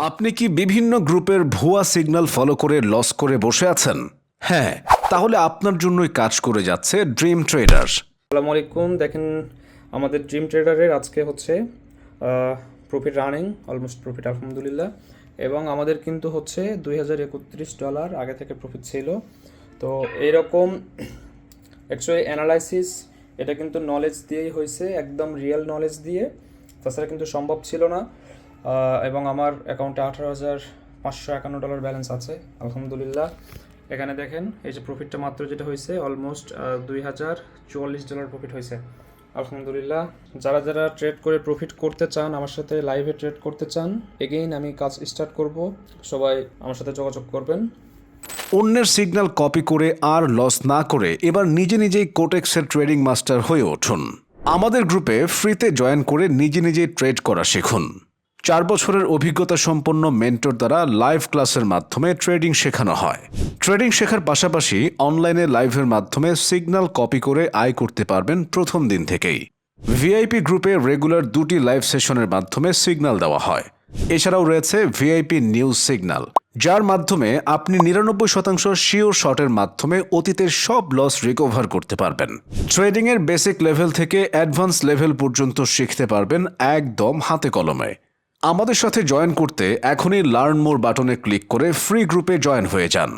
আপনি কি বিভিন্ন গ্রুপের ভুয়া সিগন্যাল ফলো করে লস করে বসে আছেন? হ্যাঁ, তাহলে আপনার জন্যই কাজ করে যাচ্ছে ড্রিম ট্রেডার। আসসালামু আলাইকুম। দেখেন, আমাদের ড্রিম ট্রেডারের আজকে হচ্ছে প্রফিট রানিং, অলমোস্ট প্রফিট আলহামদুলিল্লাহ। এবং আমাদের কিন্তু হচ্ছে $2031 আগে থেকে প্রফিট ছিল। তো এইরকম অ্যাকচুয়ালি অ্যানালাইসিস এটা কিন্তু নলেজ দিয়েই হয়েছে, একদম রিয়েল নলেজ দিয়ে, তাছাড়া কিন্তু সম্ভব ছিল না। এবং আমার অ্যাকাউন্টে $18,551 ব্যালেন্স আছে আলহামদুলিল্লাহ। এখানে দেখেন এই যে প্রফিটটা মাত্র যেটা হয়েছে অলমোস্ট $2044 প্রফিট হয়েছে আলহামদুলিল্লাহ। যারা যারা ট্রেড করে প্রফিট করতে চান, আমার সাথে লাইভে ট্রেড করতে চান, এগেইন আমি কাজ স্টার্ট করব, সবাই আমার সাথে যোগাযোগ করবেন। অন্যের সিগন্যাল কপি করে আর লস না করে এবার নিজে নিজেই কোটেক্সের ট্রেডিং মাস্টার হয়ে উঠুন। আমাদের গ্রুপে ফ্রিতে জয়েন করে নিজে নিজেই ট্রেড করা শিখুন। 4 বছরের অভিজ্ঞতা সম্পন্ন মেন্টর দ্বারা লাইভ ক্লাসের মাধ্যমে ট্রেডিং শেখানো হয়। ট্রেডিং শেখার পাশাপাশি অনলাইনে লাইভের মাধ্যমে সিগন্যাল কপি করে আয় করতে পারবেন প্রথম দিন থেকেই। ভিআইপি গ্রুপে রেগুলার 2টি লাইভ সেশনের মাধ্যমে সিগন্যাল দেওয়া হয়। এছাড়াও রয়েছে ভিআইপি নিউজ সিগন্যাল, যার মাধ্যমে আপনি 99% শিওর শটের মাধ্যমে অতীতের সব লস রিকভার করতে পারবেন। ট্রেডিংয়ের বেসিক লেভেল থেকে অ্যাডভান্স লেভেল পর্যন্ত শিখতে পারবেন একদম হাতে কলমে। আমাদের সাথে জয়েন করতে এখনই লার্ন মোর বাটনে ক্লিক করে ফ্রি গ্রুপে জয়েন হয়ে যান।